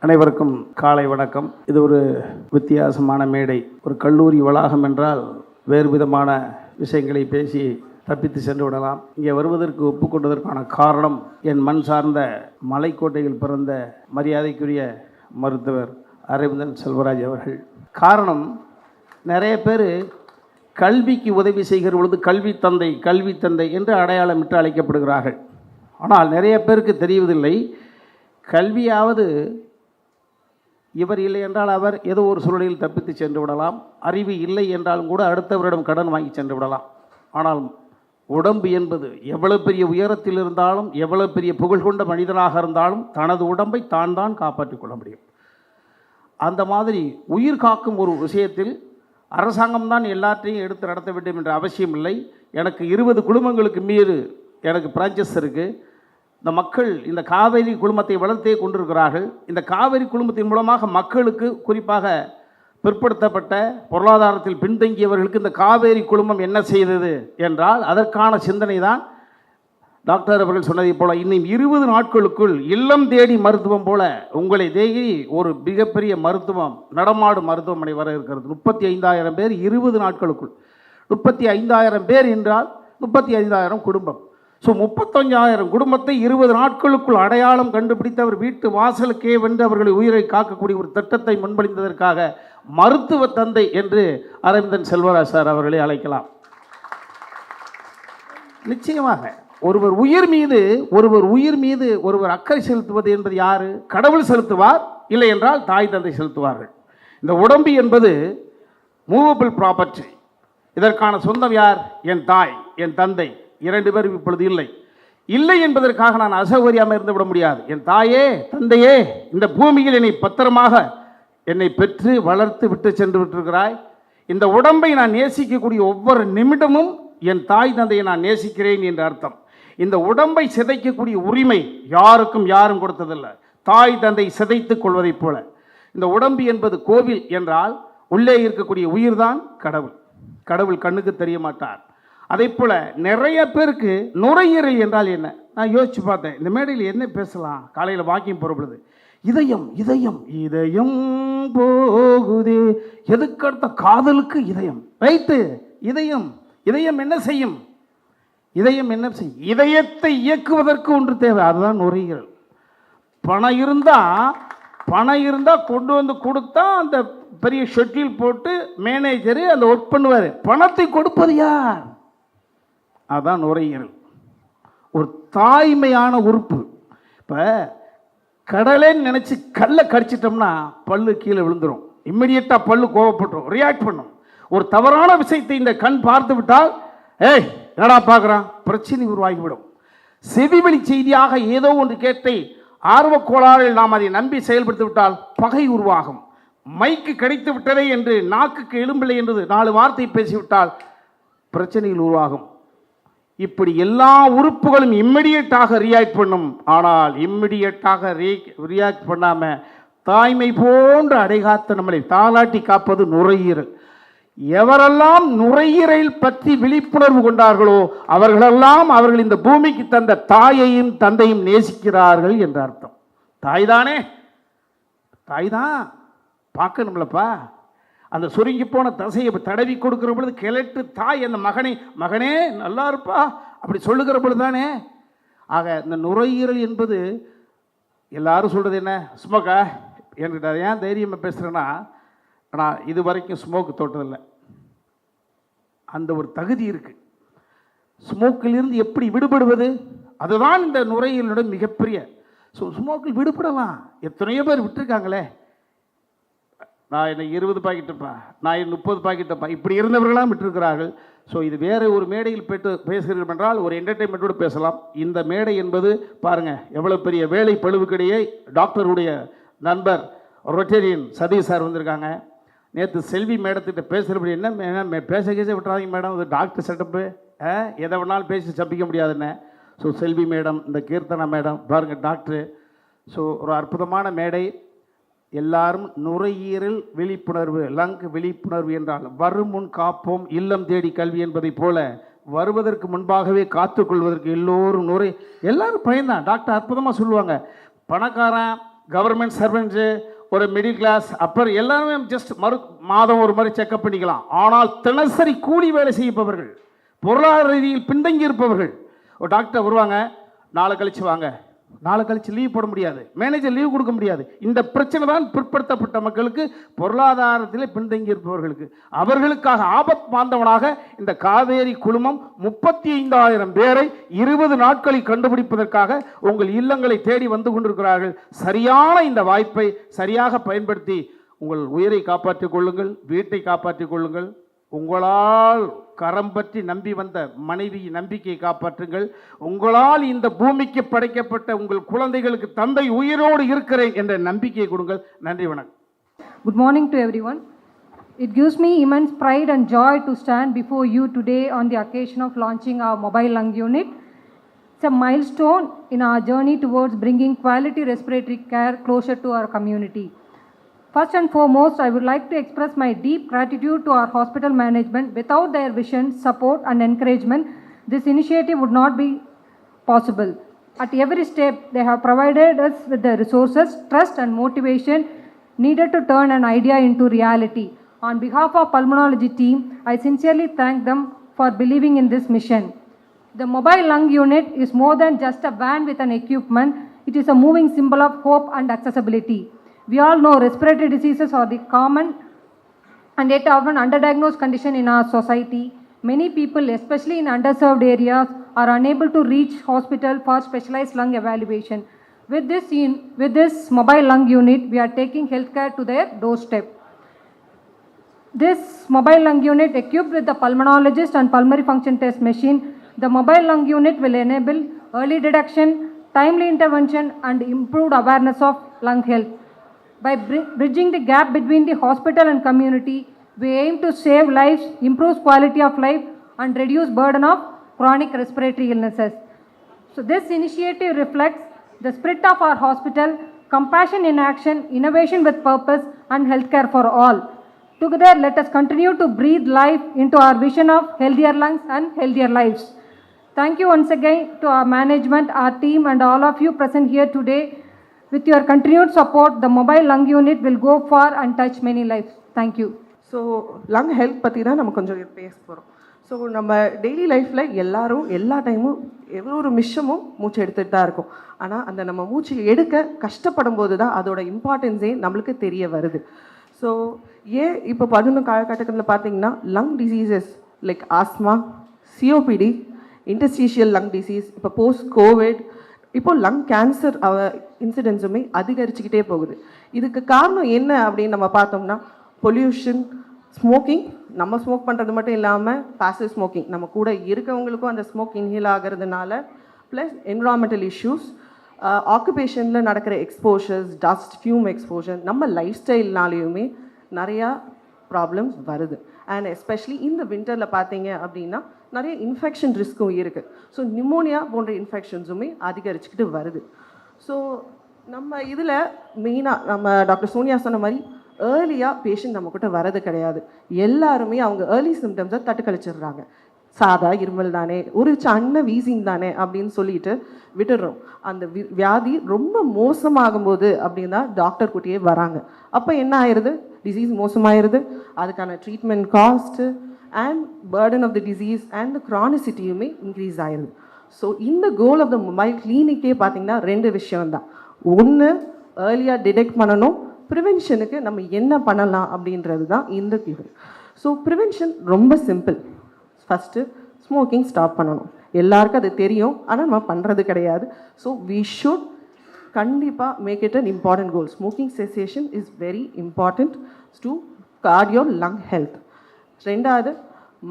அனைவருக்கும் காலை வணக்கம். இது ஒரு வித்தியாசமான மேடை. ஒரு கல்லூரி வளாகம் என்றால் வேறு விதமான விஷயங்களை பேசி தப்பித்து சென்று விடலாம். இங்கே வருவதற்கு ஒப்புக்கொண்டதற்கான காரணம் என் மண் சார்ந்த மலைக்கோட்டையில் பிறந்த மரியாதைக்குரிய மருத்துவர் அரவிந்தன் செல்வராஜ் அவர்கள். காரணம், நிறைய பேர் கல்விக்கு உதவி செய்கிற பொழுது கல்வி தந்தை என்று அடையாளமிட்டு அழைக்கப்படுகிறார்கள். ஆனால் நிறைய பேருக்கு தெரிவதில்லை, கல்வியாவது இவர் இல்லை என்றால் அவர் ஏதோ ஒரு சூழலில் தப்பித்து சென்று விடலாம். அறிவு இல்லை என்றாலும் கூட அடுத்தவரிடம் கடன் வாங்கி சென்று விடலாம். ஆனால் உடம்பு என்பது எவ்வளவு பெரிய உயரத்தில் இருந்தாலும், எவ்வளவு பெரிய புகழ் கொண்ட மனிதனாக இருந்தாலும் தனது உடம்பை தான் காப்பாற்றிக் கொள்ள முடியும். அந்த மாதிரி உயிர் காக்கும் ஒரு விஷயத்தில் அரசாங்கம் தான் எல்லாத்தையும் எடுத்து நடத்த வேண்டும் என்ற அவசியம் இல்லை. எனக்கு 20 குடும்பங்களுக்கு மீது எனக்கு பிரான்ச்சஸ் இருக்குது. இந்த மக்கள் இந்த காவேரி குழுமத்தை வளர்த்தே கொண்டிருக்கிறார்கள். இந்த காவேரி குழுமத்தின் மூலமாக மக்களுக்கு, குறிப்பாக பிற்படுத்தப்பட்ட பொருளாதாரத்தில் பின்தங்கியவர்களுக்கு இந்த காவேரி குழுமம் என்ன செய்தது என்றால் அதற்கான சிந்தனை தான் டாக்டர் அவர்கள் சொன்னதை போல இன்னும் 20 நாட்களுக்குள் இல்லம் தேடி மருத்துவம் போல உங்களை தேடி ஒரு மிகப்பெரிய மருத்துவம், நடமாடு மருத்துவமனை வர இருக்கிறது. 35,000 பேர் 20 நாட்களுக்குள். 35,000 பேர் என்றால் 35,000 குடும்பம். ஸோ 35,000 குடும்பத்தை 20 நாட்களுக்குள் அடையாளம் கண்டுபிடித்து அவர் வீட்டு வாசலுக்கே வந்து அவர்களை உயிரை காக்கக்கூடிய ஒரு திட்டத்தை முன்மொழிந்ததற்காக மருத்துவ தந்தை என்று அரவிந்தன் செல்வராஜ் சார் அவர்களை அழைக்கலாம். நிச்சயமாக ஒருவர் உயிர் மீது ஒருவர் அக்கறை செலுத்துவது என்பது யாரு? கடவுள் செலுத்துவார், இல்லை என்றால் தாய் தந்தை செலுத்துவார்கள். இந்த உடம்பு என்பது மூவபிள் ப்ராப்பர்ட்டி. இதற்கான சொந்தம் யார்? என் தாய், என் தந்தை. 2 பேரும் இப்பொழுது இல்லை என்பதற்காக நான் அசௌகரியாமல் இருந்து விட முடியாது. என் தாயே, தந்தையே, இந்த பூமியில் என்னை பத்திரமாக என்னை பெற்று வளர்த்து விட்டு சென்று விட்டிருக்கிறாய். இந்த உடம்பை நான் நேசிக்கக்கூடிய ஒவ்வொரு நிமிடமும் என் தாய் தந்தையை நான் நேசிக்கிறேன் என்ற அர்த்தம். இந்த உடம்பை சிதைக்கக்கூடிய உரிமை யாரும் கொடுத்ததில்லை. தாய் தந்தை சிதைத்துக் கொள்வதைப் போல இந்த உடம்பு என்பது கோவில் என்றால் உள்ளே இருக்கக்கூடிய உயிர்தான் கடவுள். கடவுள் கண்ணுக்கு தெரிய மாட்டார். அதே போல் நிறைய பேருக்கு நுரையீரல் என்றால் என்ன? நான் யோசிச்சு பார்த்தேன், இந்த மேடையில் என்ன பேசலாம். காலையில் வாக்கிங் போகிற பொழுது இதயம் போகுதே, எதுக்கடுத்த காதலுக்கு இதயம். ரைட்டு, இதயம் என்ன செய்யும்? இதயத்தை இயக்குவதற்கு ஒன்று தேவை, அதுதான் நுரையீரல். பணம் இருந்தால் கொண்டு வந்து கொடுத்தா அந்த பெரிய ஷெட்யூல் போட்டு மேனேஜரு அந்த ஒர்க் பண்ணுவார். பணத்தை கொடுப்பது யார்? அதுதான் நுரையீரல். ஒரு தாய்மையான உறுப்பு. இப்போ கடலைன்னு நினச்சி கல்லை கடிச்சிட்டோம்னா பல்லு கீழே விழுந்துடும். இம்மிடியட்டாக பல்லு கோவப்பட்டுரும், ரியாக்ட் பண்ணும். ஒரு தவறான விஷயத்தை இந்த கண் பார்த்து விட்டால் என்னடா பார்க்குறான், பிரச்சனை உருவாகிவிடும். செவிவெளி செய்தியாக ஏதோ ஒன்று கேட்டை ஆர்வக்கோளாறில் நாம் அதை நம்பி செயல்படுத்தி விட்டால் பகை உருவாகும். மைக்கு கிடைத்து விட்டதே என்று நாக்குக்கு எலும்பில்லை என்று 4 வார்த்தை பேசிவிட்டால் பிரச்சனைகள் உருவாகும். இப்படி எல்லா உறுப்புகளும் இம்மிடியட்டாக ரியாக்ட் பண்ணும். ஆனால் இம்மிடியட்டாக ரியாக்ட் பண்ணாமல் தாய்மை போன்ற அடைகாத்த நம்மளை தாலாட்டி காப்பது நுரையீரல். எவரெல்லாம் நுரையீரல் பற்றி விழிப்புணர்வு கொண்டார்களோ அவர்களெல்லாம் அவர்கள் இந்த பூமிக்கு தந்த தாயையும் தந்தையும் நேசிக்கிறார்கள் என்ற அர்த்தம். தாய் தான் பார்க்கணும்லப்பா. அந்த சுருங்கி போன தசையை தடவி கொடுக்கிற பொழுது கிளட்டு தாய் அந்த மகனே நல்லா இருப்பா அப்படி சொல்லுகிற பொழுது தானே. ஆக இந்த நுரையீரல் என்பது எல்லாரும் சொல்கிறது என்ன, ஸ்மோக்கா? என்கிட்ட ஏன் தைரியமாக பேசுகிறேன்னா, ஆனால் இது வரைக்கும் ஸ்மோக்கு தொட்டதில்லை. அந்த ஒரு தகுதி இருக்குது. ஸ்மோக்கிலிருந்து எப்படி விடுபடுவது? அதுதான் இந்த நுரையீரலோட மிகப்பெரிய. ஸ்மோக்கில் விடுபடலாம். எத்தனையோ பேர் விட்டுருக்காங்களே. நான் என்ன 20 பாக்கெட்டுப்பா, நான் 30 பாக்கெட்டுப்பா, இப்படி இருந்தவர்களாம் விட்டுருக்கிறார்கள். ஸோ இது வேறு ஒரு மேடையில் பேசுகிறீர்கள் என்றால் ஒரு என்டர்டெயின்மெண்ட்டோடு பேசலாம். இந்த மேடை என்பது பாருங்கள் எவ்வளோ பெரிய வேலை பழுவுக்கிடையே டாக்டருடைய நண்பர் ரொட்டேரியன் சதீஷ் சார் வந்திருக்காங்க. நேற்று செல்வி மேடத்திட்ட பேசுகிறபடி என்ன பேச விட்டுறாதீங்க மேடம், இது டாக்டர் செட்டப்பு, எதை வேணாலும் பேசி தப்பிக்க முடியாதுன்னு. ஸோ செல்வி மேடம், இந்த கீர்த்தனா மேடம் பாருங்கள் டாக்டரு. ஸோ ஒரு அற்புதமான மேடை. எல்லாரும் நுரையீரல் விழிப்புணர்வு, லங் விழிப்புணர்வு என்றால் வரும் முன் காப்போம் இல்லம் தேடி கல்வி என்பதை போல வருவதற்கு முன்பாகவே காத்துக்கொள்வதற்கு எல்லோரும் எல்லாரும் பயன்தான். டாக்டர் அற்புதமாக சொல்லுவாங்க, பணக்காரன் கவர்மெண்ட் சர்வெண்ட்ஸு, ஒரு மிடில் கிளாஸ், அப்பர் எல்லாருமே ஜஸ்ட் மாதம் ஒரு மாதிரி செக்அப் பண்ணிக்கலாம். ஆனால் தினசரி கூலி வேலை செய்பவர்கள், பொருளாதார ரீதியில் பின்தங்கி இருப்பவர்கள், ஒரு டாக்டர் வருவாங்க, நாளை கழிச்சு வாங்க, நாளை கழிச்சு லீவ் போட முடியாது, மேனேஜர் லீவ் கொடுக்க முடியாது. இந்த பிரச்சனை தான் பிற்படுத்தப்பட்ட மக்களுக்கு, பொருளாதாரத்தில் பின்தங்கி இருப்பவர்களுக்கு. அவர்களுக்காக ஆபத் பாந்தவனாக இந்த காவேரி குழுமம் 35,000 பேரை 20 நாட்களில் கண்டுபிடிப்பதற்காக உங்கள் இல்லங்களை தேடி வந்து கொண்டிருக்கிறார்கள். சரியான இந்த வாய்ப்பை சரியாக பயன்படுத்தி உங்கள் உயிரை காப்பாற்றிக் கொள்ளுங்கள், வீட்டை காப்பாற்றிக் கொள்ளுங்கள். உங்களால் கரம் பற்றி நம்பி வந்த மனைவி நம்பிக்கையை காப்பாற்றுங்கள். உங்களால் இந்த பூமிக்கு படைக்கப்பட்ட உங்கள் குழந்தைகளுக்கு தந்தை உயிரோடு இருக்கிறேன் என்ற நம்பிக்கையை கொடுங்கள். நன்றி, வணக்கம். Good morning to everyone. It gives me immense pride and joy to stand before you today on the occasion of launching our mobile lung unit. It's a milestone in our journey towards bringing quality respiratory care closer to our community. First and foremost, I would like to express my deep gratitude to our hospital management. Without their vision, support and encouragement, this initiative would not be possible. At every step, they have provided us with the resources, trust and motivation needed to turn an idea into reality. On behalf of pulmonology team, I sincerely thank them for believing in this mission. The mobile lung unit is more than just a van with an equipment. It is a moving symbol of hope and accessibility. We all know respiratory diseases are the common and yet often underdiagnosed condition in our society. Many people, especially in underserved areas, are unable to reach hospital for specialized lung evaluation. With this mobile lung unit, we are taking healthcare to their doorstep. This mobile lung unit, equipped with the pulmonologist and pulmonary function test machine, the mobile lung unit will enable early detection, timely intervention, and improved awareness of lung health. By bridging the gap between the hospital and community, we aim to save lives, improve quality of life, and reduce burden of chronic respiratory illnesses. So this initiative reflects the spirit of our hospital: compassion in action, innovation with purpose, and healthcare for all. Together, let us continue to breathe life into our vision of healthier lungs and healthier lives. Thank you once again to our management, our team, and all of you present here today. With your continued support, the mobile lung unit will go far and touch many lives. Thank you. So lung health பற்றி தான் நம்ம கொஞ்சம் பேச போகிறோம். So நம்ம daily லைஃப்பில் எல்லாரும் எல்லா டைமும் எவ்வளோ ஒரு நிமிஷமும் மூச்சு எடுத்துகிட்டு தான் இருக்கும். ஆனால் அந்த நம்ம மூச்சு எடுக்க கஷ்டப்படும் போது தான் அதோட இம்பார்ட்டன்ஸே நம்மளுக்கு தெரிய வருது. ஸோ ஏன் இப்போ 11 காலகட்டத்தில் பார்த்தீங்கன்னா lung diseases like asthma, COPD, interstitial lung disease, இப்போ போஸ்ட் கோவிட், இப்போது லங் கேன்சர் இன்சிடென்ட்ஸுமே அதிகரிச்சுக்கிட்டே போகுது. இதுக்கு காரணம் என்ன அப்படின்னு நம்ம பார்த்தோம்னா பொல்யூஷன், ஸ்மோக்கிங். நம்ம ஸ்மோக் பண்ணுறது மட்டும் இல்லாமல் பாசிவ் ஸ்மோக்கிங், நம்ம கூட இருக்கவங்களுக்கும் அந்த ஸ்மோக் இன்ஹேல் ஆகிறதுனால, ப்ளஸ் என்விரான்மெண்டல் இஷ்யூஸ், ஆக்குபேஷனில் நடக்கிற எக்ஸ்போஷர்ஸ், டஸ்ட், ஃபியூம் எக்ஸ்போஷர், நம்ம லைஃப் ஸ்டைல்னாலேயுமே நிறையா ப்ராப்ளம்ஸ் வருது. அண்ட் எஸ்பெஷலி இந்த வின்டரில் பார்த்தீங்க அப்படின்னா நிறைய இன்ஃபெக்ஷன் ரிஸ்க்கும் இருக்குது. ஸோ நிமோனியா போன்ற இன்ஃபெக்ஷன்ஸுமே அதிகரிச்சுக்கிட்டு வருது. ஸோ நம்ம இதில் மெயினாக நம்ம டாக்டர் சோனியா சொன்ன மாதிரி ஏர்லியாக பேஷண்ட் நம்மக்கிட்ட வரது கிடையாது. எல்லாருமே அவங்க ஏர்லி சிம்டம்ஸை தட்டுக்கழிச்சிடுறாங்க. சாதா இருமல் தானே, ஒரு சின்ன வீசிங் தானே அப்படின்னு சொல்லிட்டு விட்டுடுறோம். அந்த வியாதி ரொம்ப மோசமாகும்போது அப்படின்னா டாக்டர் கூட்டியே வராங்க. அப்போ என்ன ஆயிடுது, டிசீஸ் மோசமாயிருது. அதுக்கான treatment cost and burden of the disease and the க்ரானிசிட்டியுமே இன்க்ரீஸ் ஆயிடுது. ஸோ இந்த கோல் ஆஃப் த மொபைல் கிளினிக்கே பார்த்தீங்கன்னா 2 விஷயம்தான். ஒன்று, ஏர்லியாக டிடெக்ட் பண்ணணும். ப்ரிவென்ஷனுக்கு நம்ம என்ன பண்ணலாம் அப்படின்றது தான் இந்த கியூர். ஸோ ப்ரிவென்ஷன் ரொம்ப சிம்பிள். ஃபஸ்ட்டு ஸ்மோக்கிங் ஸ்டாப் பண்ணணும். எல்லாருக்கும் அது தெரியும், ஆனால் நம்ம பண்ணுறது கிடையாது. ஸோ வி ஷுட் கண்டிப்பாக make it an important goal. Smoking cessation is very important to guard your lung health. 2வது,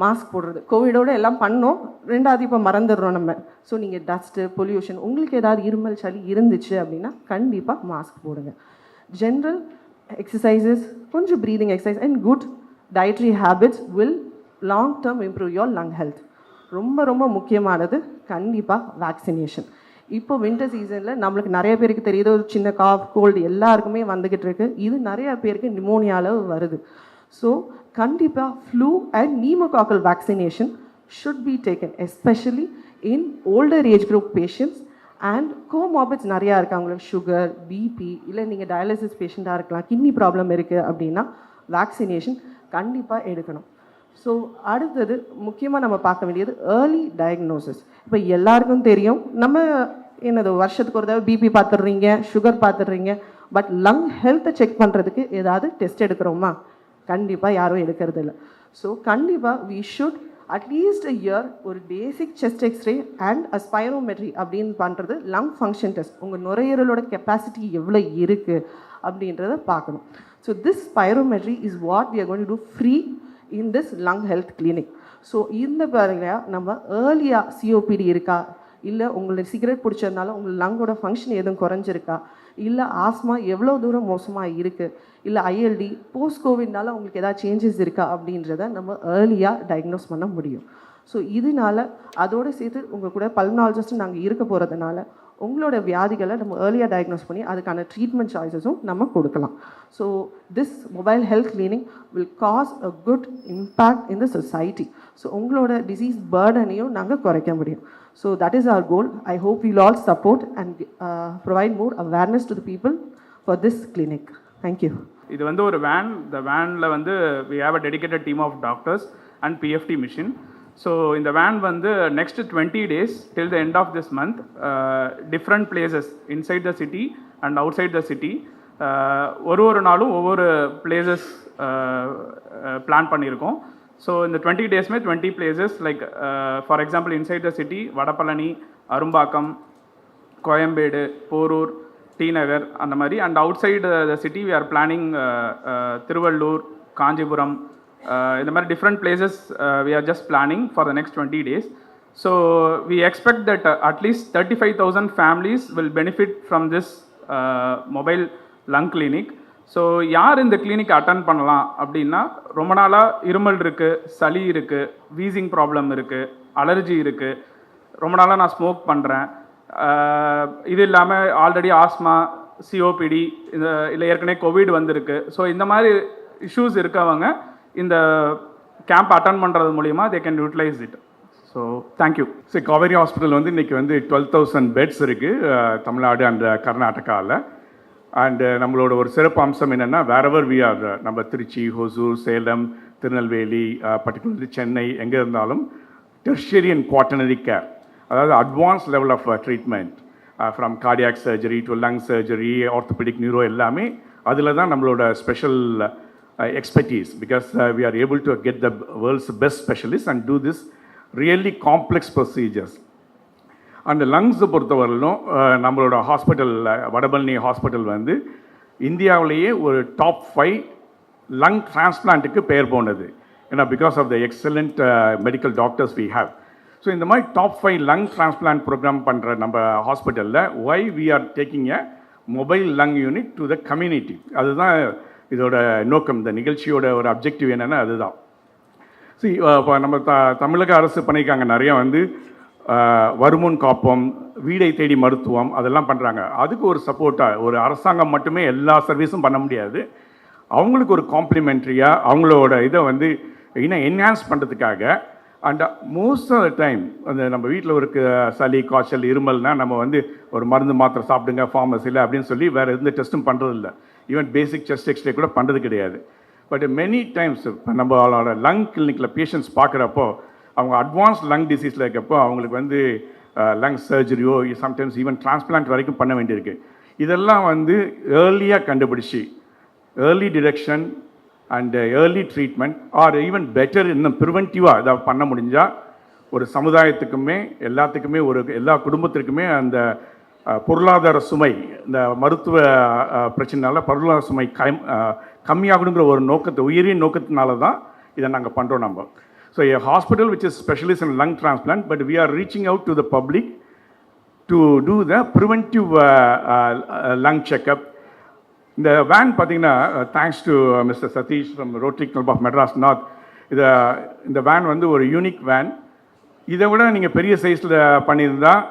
மாஸ்க் போடுறது. கோவிடோடு எல்லாம் பண்ணோம், 2வது இப்போ மறந்துடுறோம் நம்ம. ஸோ நீங்கள் டஸ்ட்டு, பொல்யூஷன், உங்களுக்கு ஏதாவது இருமல் சளி இருந்துச்சு அப்படின்னா கண்டிப்பாக மாஸ்க் போடுங்க. ஜென்ரல் எக்ஸசைசஸ், கொஞ்சம் breathing exercise and good dietary habits will long term improve your lung health. ரொம்ப ரொம்ப முக்கியமானது கண்டிப்பாக வேக்சினேஷன். இப்போ வின்டர் சீசனில் நம்மளுக்கு நிறைய பேருக்கு தெரியுது, ஒரு சின்ன காஃப், கோல்டு எல்லாருக்குமே வந்துக்கிட்டு இருக்குது. இது நிறையா பேருக்கு நிமோனியாவில் வருது. ஸோ கண்டிப்பாக flu and pneumococcal vaccination should be taken, especially in older age group patients and comorbids நிறையா இருக்குது. அவங்களுக்கு சுகர், பிபி, இல்லை நீங்கள் டயாலிசிஸ் பேஷண்ட்டாக இருக்கலாம், கிட்னி ப்ராப்ளம் இருக்குது அப்படின்னா வேக்சினேஷன் கண்டிப்பாக எடுக்கணும். ஸோ அடுத்தது முக்கியமாக நம்ம பார்க்க வேண்டியது ஏர்லி டயக்னோசிஸ். இப்போ எல்லாருக்கும் தெரியும், நம்ம என்னது வருஷத்துக்கு ஒரு தடவை பிபி பார்த்துடுறீங்க, சுகர் பார்த்துடுறீங்க, பட் லங் ஹெல்த்தை செக் பண்ணுறதுக்கு ஏதாவது டெஸ்ட் எடுக்கிறோமா? கண்டிப்பாக யாரும் எடுக்கிறது இல்லை. ஸோ கண்டிப்பாக we should at least a year ஒரு basic chest X ray and a spirometry அப்படின்னு பண்ணுறது லங் ஃபங்க்ஷன் டெஸ்ட். உங்கள் நுரையீரலோட கெப்பாசிட்டி எவ்வளோ இருக்குது அப்படின்றத பார்க்கணும். So this spirometry is what we are going to do free in this lung health clinic. So இந்த பாருங்க, நம்ம ஏர்லியாக சிஓபிடி இருக்கா, இல்லை உங்களுக்கு சிகரெட் பிடிச்சதுனால உங்களுக்கு லங்கோட ஃபங்க்ஷன் எதுவும் குறைஞ்சிருக்கா, இல்லை ஆஸ்மா எவ்வளோ தூரம் மோசமாக இருக்குது, இல்லை ஐஎல்டி போஸ்ட் கோவிட்னால உங்களுக்கு ஏதாவது சேஞ்சஸ் இருக்கா அப்படின்றத நம்ம ஏர்லியாக டயக்னோஸ் பண்ண முடியும். ஸோ இதனால அதோடு சேர்த்து உங்கள் கூட பல்மனாலஜிஸ்ட் நாங்கள் இருக்க போகிறதுனால உங்களோட வியாதிகளை நம்ம ஏர்லியாக டயக்னோஸ் பண்ணி அதுக்கான ட்ரீட்மெண்ட் சாய்ஸஸும் நம்ம கொடுக்கலாம். So this mobile health clinic will cause a good impact in the society. So உங்களோட டிசீஸ் பர்டனையும் நாங்கள் குறைக்க முடியும். So that is our goal. I hope will all support and provide more awareness to the people for this clinic. Thank you. இது வந்து ஒரு van. இந்த வேனில் வந்து we have a dedicated team of doctors and PFT machine. So இந்த van வந்து next 20 days till the end of this month, different places inside the city and outside the city, ஒரு நாளும் ஒவ்வொரு பிளேசஸ் பிளான் பண்ணியிருக்கோம். So இந்த 20 daysமே 20 places, like for example inside the city Vadapalani, Arumbakkam, Koyambedu, Porur, T Nagar அந்த மாதிரி. And outside the city we are planning Tiruvallur, Kanchipuram, இந்த மாதிரி different places we are just planning for the next 20 days. So we expect that at least 35,000 families will benefit from this mobile lung clinic. So யார் இந்த clinic attend பண்ணலாம் அப்படின்னா, ரொம்ப நாளாக இருமல் இருக்குது, சளி இருக்குது, வீசிங் ப்ராப்ளம் இருக்குது, அலர்ஜி இருக்குது, ரொம்ப நாளாக நான் ஸ்மோக் பண்ணுறேன், இது இல்லாமல் ஆல்ரெடி ஆஸ்மா, சிஓபிடி, இல்லை ஏற்கனவே கோவிட் வந்திருக்கு. ஸோ இந்த மாதிரி இஷ்யூஸ் இருக்கவங்க இந்த கேம்ப் அட்டன் பண்ணுறது மூலிமா they can utilise it. So thank you. சரி, காவேரி ஹாஸ்பிட்டல் வந்து இன்றைக்கி வந்து 12,000 பெட்ஸ் இருக்குது தமிழ்நாடு அண்ட் கர்நாடகாவில். அண்டு நம்மளோட ஒரு சிறப்பு அம்சம் என்னென்னா, வேறெவர் வி ஆர், நம்ம திருச்சி, ஹொசூர், சேலம், திருநெல்வேலி, பர்டிகுலர்லி சென்னை, எங்கே இருந்தாலும் டெர்ஷியரி அண்ட் குவாட்டர்னரி கேர், அதாவது advance level of treatment from cardiac surgery to lung surgery, orthopaedic, neuro எல்லாமே அதில் தான் நம்மளோட special expertise, because we are able to get the world's best specialists and do this really complex procedures. அந்த லங்ஸை பொறுத்தவரையிலும் நம்மளோட hospital, Vadapalani hospital வந்து இந்தியாவிலேயே ஒரு டாப் 5 லங் டிரான்ஸ்பிளான்ட்டுக்கு பெயர் போனது. ஏன்னா because of the excellent medical doctors we have. So இந்த மாதிரி டாப் 5 லங் டிரான்ஸ்பிளான்ட் ப்ரோக்ராம் பண்ணுற நம்ம ஹாஸ்பிட்டலில் why we are taking a mobile lung unit to the community. அதுதான் இதோட நோக்கம். இந்த நிகழ்ச்சியோட ஒரு அப்ஜெக்டிவ் என்னென்னா அதுதான். சரி, இப்போ நம்ம தமிழக அரசு பண்ணியிருக்காங்க நிறையா வந்து வருமுன் காப்போம், வீடை தேடி மருத்துவம், அதெல்லாம் பண்ணுறாங்க. அதுக்கு ஒரு சப்போர்ட்டாக ஒரு அரசாங்கம் மட்டுமே எல்லா சர்வீஸும் பண்ண முடியாது. அவங்களுக்கு ஒரு காம்ப்ளிமெண்ட்ரியாக அவங்களோட இதை வந்து இன்னும் என்ஹான்ஸ் பண்ணுறதுக்காக. And most of the time அந்த நம்ம வீட்டில் ஒரு சளி, காய்ச்சல், இருமல்னால் நம்ம வந்து ஒரு மருந்து மாத்திரை சாப்பிடுங்க ஃபார்மசியில் அப்படின்னு சொல்லி வேறு எந்த டெஸ்ட்டும் பண்ணுறதில்ல. ஈவன் பேசிக் செஸ்ட் எக்ஸ்ரே கூட பண்ணுறது கிடையாது. பட் மெனி டைம்ஸ் இப்போ நம்மளோட லங் கிளினிக்கில் பேஷண்ட்ஸ் பார்க்குறப்போ அவங்க அட்வான்ஸ் லங் டிசீஸில் இருக்கப்போ அவங்களுக்கு வந்து லங் சர்ஜரியோ சம்டைம்ஸ் ஈவன் டிரான்ஸ்பிளான்ட் வரைக்கும் பண்ண வேண்டியிருக்கு. இதெல்லாம் வந்து ஏர்லியாக கண்டுபிடிச்சி early detection and early treatment R even better இன்னும் ப்ரிவென்டிவாக இதை பண்ண முடிஞ்சால் ஒரு சமுதாயத்துக்குமே எல்லாத்துக்குமே எல்லா குடும்பத்திற்குமே அந்த பொருளாதார சுமை, இந்த மருத்துவ பிரச்சனைனால பொருளாதார சுமை கம்மியாகணுங்கிற ஒரு நோக்கத்தை, உயரிய நோக்கத்தினால தான் இதை நாங்கள் பண்ணுறோம் நம்ம. So a hospital which is specialist in lung transplant, but we are reaching out to the public to do the preventive lung checkup. இந்த வேன் பார்த்தீங்கன்னா thanks to mister Satish from Rotary Club of Madras North. இந்த van வந்து ஒரு unique van. இதை விட நீங்கள் பெரிய சைஸில் பண்ணியிருந்தால்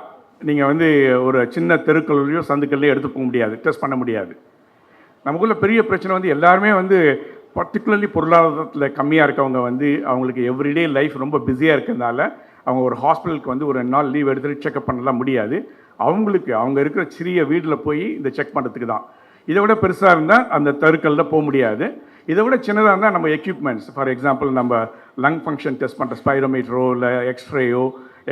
நீங்கள் வந்து ஒரு சின்ன தெருக்கல்லையோ சந்துக்கள்லையோ எடுத்து போக முடியாது, டெஸ்ட் பண்ண முடியாது. நமக்குள்ள பெரிய பிரச்சனை வந்து எல்லாருமே வந்து பர்டிகுலர்லி பொருளாதாரத்தில் கம்மியாக இருக்கவங்க வந்து அவங்களுக்கு எவ்ரிடே லைஃப் ரொம்ப பிஸியாக இருக்கிறதுனால அவங்க ஒரு ஹாஸ்பிட்டலுக்கு வந்து ஒரு 2 நாள் லீவ் எடுத்துகிட்டு செக்அப் பண்ணலாம் முடியாது. அவங்களுக்கு அவங்க இருக்கிற சிறிய வீட்டில் போய் இந்த செக் பண்ணுறதுக்கு தான். இதை விட பெருசாக இருந்தால் அந்த தெருக்களில் போக முடியாது. இதை விட சின்னதாக இருந்தால் நம்ம எக்யூப்மெண்ட்ஸ், ஃபார் எக்ஸாம்பிள் நம்ம லங் ஃபங்க்ஷன் டெஸ்ட் பண்ணுற ஸ்பைரோமீட்டரோ இல்லை எக்ஸ்ரேயோ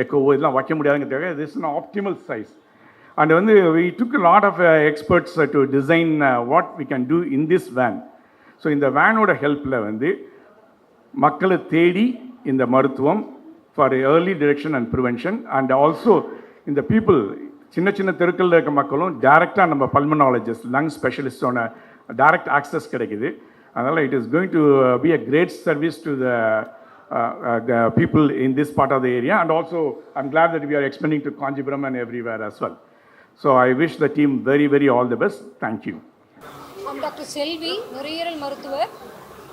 எக்கோவோ இதெல்லாம் வைக்க முடியாதுங்கிறதுக்காக this is optimal size. And வந்து we took lot of experts to design what we can do in this van. So இந்த வேனோட ஹெல்ப்பில் வந்து மக்களை தேடி இந்த மருத்துவம் for early detection and prevention and also இந்த பீப்புள் சின்ன சின்ன தெருக்களில் இருக்க மக்களும் டைரெக்டாக நம்ம பல்மனாலஜிஸ்ட் லங் ஸ்பெஷலிஸ்டோட டைரக்ட் ஆக்சஸ் கிடைக்குது. அதனால் it is going to be a great service to the people in this part of the area, and also I'm glad that we are expanding to Kanchipuram and everywhere as well. So I wish the team very, very all the best. Thank you. Doctor Selvi, நுரையீரல் மருத்துவர்.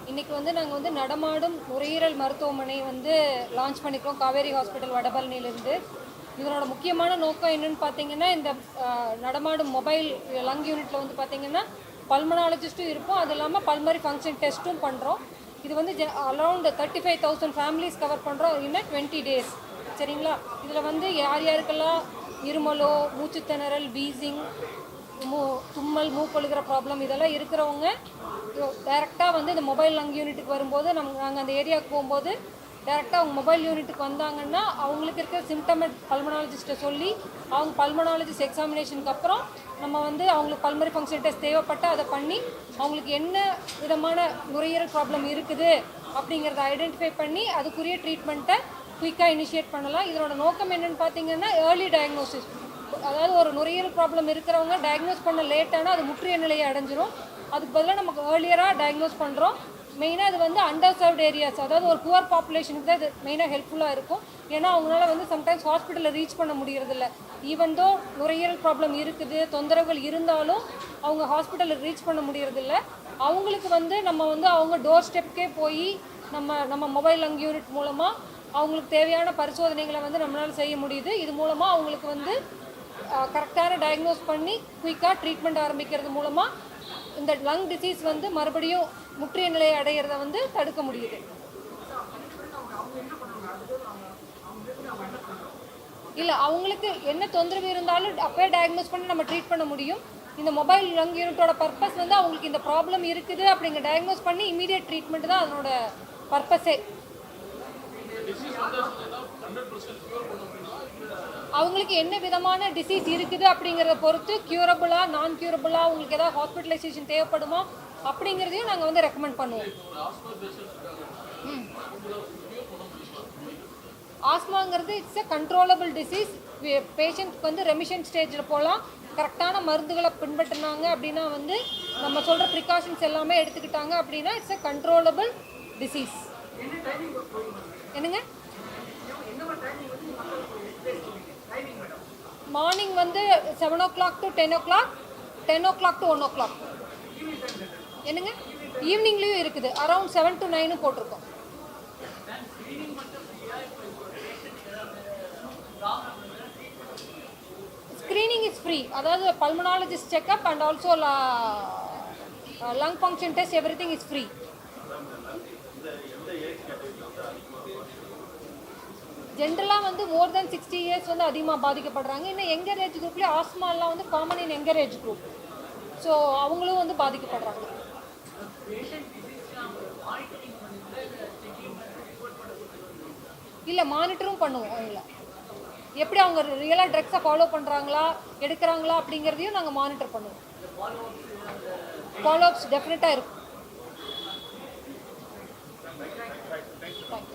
இன்றைக்கி வந்து நாங்கள் வந்து நடமாடும் நுரையீரல் மருத்துவமனை வந்து லான்ச் பண்ணிக்கிறோம் காவேரி ஹாஸ்பிட்டல் வடபழனியிலேருந்து. இதனோட முக்கியமான நோக்கம் என்னென்னு பார்த்தீங்கன்னா, இந்த நடமாடும் மொபைல் லங் யூனிட்டில் வந்து பார்த்திங்கன்னா பல்மனாலஜிஸ்ட்டும் இருப்போம், அது இல்லாமல் பல்மரி ஃபங்க்ஷன் டெஸ்ட்டும் பண்ணுறோம். இது வந்து அரௌண்ட் 35,000 ஃபேமிலிஸ் கவர் பண்ணுறோம் இன்னும் 20 days. சரிங்களா? இதில் வந்து யார் யாருக்கெல்லாம் இருமலோ, மூச்சுத்திணறல், வீசிங், தும்மல், மூக்கொழுகிற ப்ராப்ளம் இதெல்லாம் இருக்கிறவங்க டைரெக்டாக வந்து இந்த மொபைல் லங் யூனிட்டுக்கு வரும்போது நாங்கள் அந்த ஏரியாவுக்கு போகும்போது டைரெக்டாக அவங்க மொபைல் யூனிட்டுக்கு வந்தாங்கன்னா அவங்களுக்கு இருக்கிற சிம்டமெட் பல்மனாலஜிஸ்ட்டை சொல்லி அவங்க பல்மனாலஜிஸ்ட் எக்ஸாமினேஷனுக்கு அப்புறம் நம்ம வந்து அவங்களுக்கு பல்மரி ஃபங்க்ஷன் டெஸ்ட் தேவைப்பட்டால் அதை பண்ணி அவங்களுக்கு என்ன விதமான நுரையீரல் ப்ராப்ளம் இருக்குது அப்படிங்கிறத ஐடென்டிஃபை பண்ணி அதுக்குரிய ட்ரீட்மெண்ட்டை குயிக்காக இனிஷியேட் பண்ணலாம். இதனோட நோக்கம் என்னென்னு பார்த்தீங்கன்னா ஏர்லி டயக்னோசிஸ். அதாவது ஒரு நுரையீரல் ப்ராப்ளம் இருக்கிறவங்க டயக்னோஸ் பண்ண லேட்டானால் அது முற்றிய நிலையை அடைஞ்சிரும். அதுக்கு பதிலாக நமக்கு ஏர்லியராக டயக்னோஸ் பண்ணுறோம். மெயினாக அது வந்து அண்டர் சர்வ்டு ஏரியாஸ், அதாவது ஒரு புவர் பாப்புலேஷனுக்கு தான் இது மெயினாக ஹெல்ப்ஃபுல்லாக இருக்கும். ஏன்னா அவங்களால வந்து சம்டைம்ஸ் ஹாஸ்பிட்டலில் ரீச் பண்ண முடியறதில்ல. ஈவன் தோ நுரையீரல் ப்ராப்ளம் இருக்குது, தொந்தரவுகள் இருந்தாலும் அவங்க ஹாஸ்பிட்டலில் ரீச் பண்ண முடியறதில்ல. அவங்களுக்கு வந்து நம்ம வந்து அவங்க டோர் ஸ்டெப்கே போய் நம்ம மொபைல் லங் யூனிட் மூலமாக அவங்களுக்கு தேவையான பரிசோதனைகளை வந்து நம்மளால் செய்ய முடியுது. இது மூலமாக அவங்களுக்கு வந்து கரெக்டான டயக்னோஸ் பண்ணி குயிக்காக ட்ரீட்மெண்ட் ஆரம்பிக்கிறது மூலமாக இந்த லங் டிசீஸ் வந்து மறுபடியும் முற்றிய நிலையை அடையிறத வந்து தடுக்க முடியுது. இல்லை, அவங்களுக்கு என்ன தொந்தரவு இருந்தாலும் அப்போயே டயக்னோஸ் பண்ணி நம்ம ட்ரீட் பண்ண முடியும். இந்த மொபைல் லங் யூனிட்டோட பர்பஸ் வந்து அவங்களுக்கு இந்த ப்ராப்ளம் இருக்குது அப்படிங்கிற டயக்னோஸ் பண்ணி இமீடியட் ட்ரீட்மெண்ட் தான் அதனோட பர்பஸே. அவங்களுக்கு என்ன விதமான டிசீஸ் இருக்குது அப்படிங்கிறத பொறுத்து க்யூரபுளாக, நான் க்யூரபுளாக, அவங்களுக்கு ஏதாவது ஹாஸ்பிட்டலைசேஷன் தேவைப்படுமா அப்படிங்கிறதையும் நாங்கள் வந்து ரெக்கமெண்ட் பண்ணுவோம். ஆஸ்மாங்கிறது இட்ஸ் எ கண்ட்ரோலபிள் டிசீஸ். பேஷண்ட்க்கு வந்து ரெமிஷன் ஸ்டேஜில் போகலாம். கரெக்டான மருந்துகளை பின்பற்றினாங்க அப்படின்னா வந்து நம்ம சொல்கிற ப்ரிகாஷன்ஸ் எல்லாமே எடுத்துக்கிட்டாங்க அப்படின்னா இட்ஸ் எ கண்ட்ரோலபிள் டிசீஸ். என்னங்க? மார்னிங் வந்து 7 o'clock to 10 o'clock, 10 o'clock to 1 o'clock. என்னங்க? ஈவினிங்லேயும் இருக்குது, அரௌண்ட் 7 to 9 போட்டிருக்கோம். ஸ்க்ரீனிங் இஸ் ஃப்ரீ, அதாவது pulmonologist checkup and also lung function test, everything is free. ஜென்ரலாக வந்து மோர் தென் 60 years வந்து அதிகமாக பாதிக்கப்படுறாங்க. இன்னும் யங்கர் ஏஜ் குரூப்லேயே ஆஸ்மாலாம் வந்து common in younger age group. So அவங்களும் வந்து பாதிக்கப்படுறாங்க. இல்லை, மானிட்டரும் பண்ணுவோம் அவங்கள. எப்படி அவங்க ரியலாக ட்ரக்ஸை ஃபாலோ பண்ணுறாங்களா, எடுக்கிறாங்களா அப்படிங்கிறதையும் நாங்கள் மானிட்டர் பண்ணுவோம். ஃபாலோஅப்ஸ் டெஃபினட்டாக இருக்கும்.